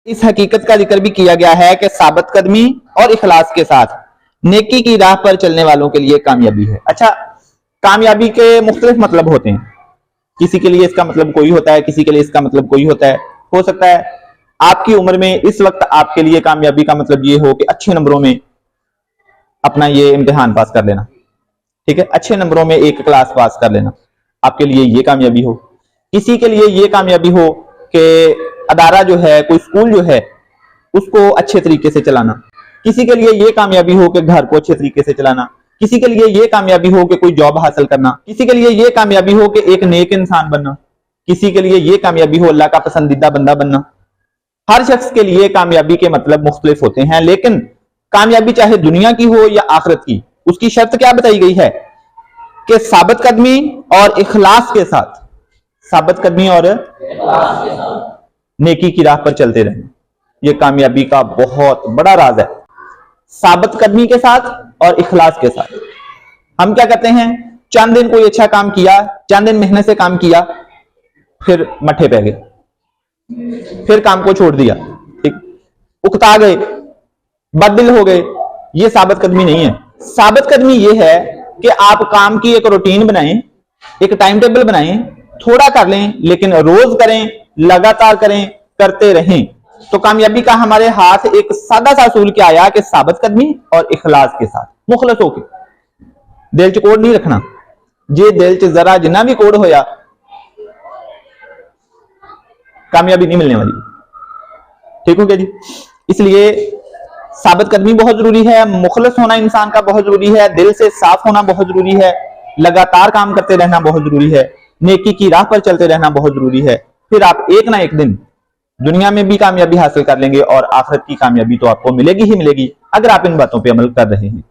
इस हकीकत का जिक्र भी किया गया है कि साबित कदमी और इखलास के साथ नेकी की राह पर चलने वालों के लिए कामयाबी है। अच्छा, कामयाबी के मुख्तलिफ मतलब होते हैं। किसी के लिए इसका मतलब कोई होता है, किसी के लिए इसका मतलब कोई होता है। हो सकता है आपकी उम्र में इस वक्त आपके लिए कामयाबी का मतलब ये हो कि अच्छे नंबरों में अपना ये इम्तिहान पास कर लेना, ठीक है, अच्छे नंबरों में एक क्लास पास कर लेना, आपके लिए ये कामयाबी हो। किसी के लिए ये कामयाबी हो कि अदारा जो है, कोई स्कूल जो है, उसको अच्छे तरीके से चलाना। किसी के लिए ये कामयाबी हो कि घर को अच्छे तरीके से चलाना। किसी के लिए ये कामयाबी हो कि कोई जॉब हासिल करना। किसी के लिए ये कामयाबी हो कि एक नेक इंसान बनना। किसी के लिए ये कामयाबी हो अल्लाह का पसंदीदा बंदा बनना। हर शख्स के लिए कामयाबी के मतलब मुख्तलिफ होते हैं, लेकिन कामयाबी चाहे दुनिया की हो या आखिरत की, उसकी शर्त क्या बताई गई है कि साबित कदमी और इखलास के साथ, साबित कदमी और नेकी की राह पर चलते रहना, यह कामयाबी का बहुत बड़ा राज है। साबित कदमी के साथ और इखलास के साथ हम क्या करते हैं, चंद दिन कोई अच्छा काम किया, चंद दिन मेहनत से काम किया, फिर मठे पै गए, फिर काम को छोड़ दिया, ठीक, उकता गए, बददिल हो गए। ये साबित कदमी नहीं है। साबित कदमी ये है कि आप काम की एक रूटीन बनाएं, एक टाइम टेबल बनाएं, थोड़ा कर लें लेकिन रोज करें, लगातार करें, करते रहें। तो कामयाबी का हमारे हाथ एक सादा सा असूल क्या आया कि साबित कदमी और इखलास के साथ, मुखलस होके, दिल च कोड नहीं रखना। जे दिल च जरा जिन्ना भी कोड होया, कामयाबी नहीं मिलने वाली। ठीक हो गया जी। इसलिए साबित कदमी बहुत जरूरी है, मुखलस होना इंसान का बहुत जरूरी है, दिल से साफ होना बहुत जरूरी है, लगातार काम करते रहना बहुत जरूरी है, नेकी की राह पर चलते रहना बहुत जरूरी है। फिर आप एक ना एक दिन दुनिया में भी कामयाबी हासिल कर लेंगे और आखिरत की कामयाबी तो आपको मिलेगी ही मिलेगी, अगर आप इन बातों पर अमल कर रहे हैं।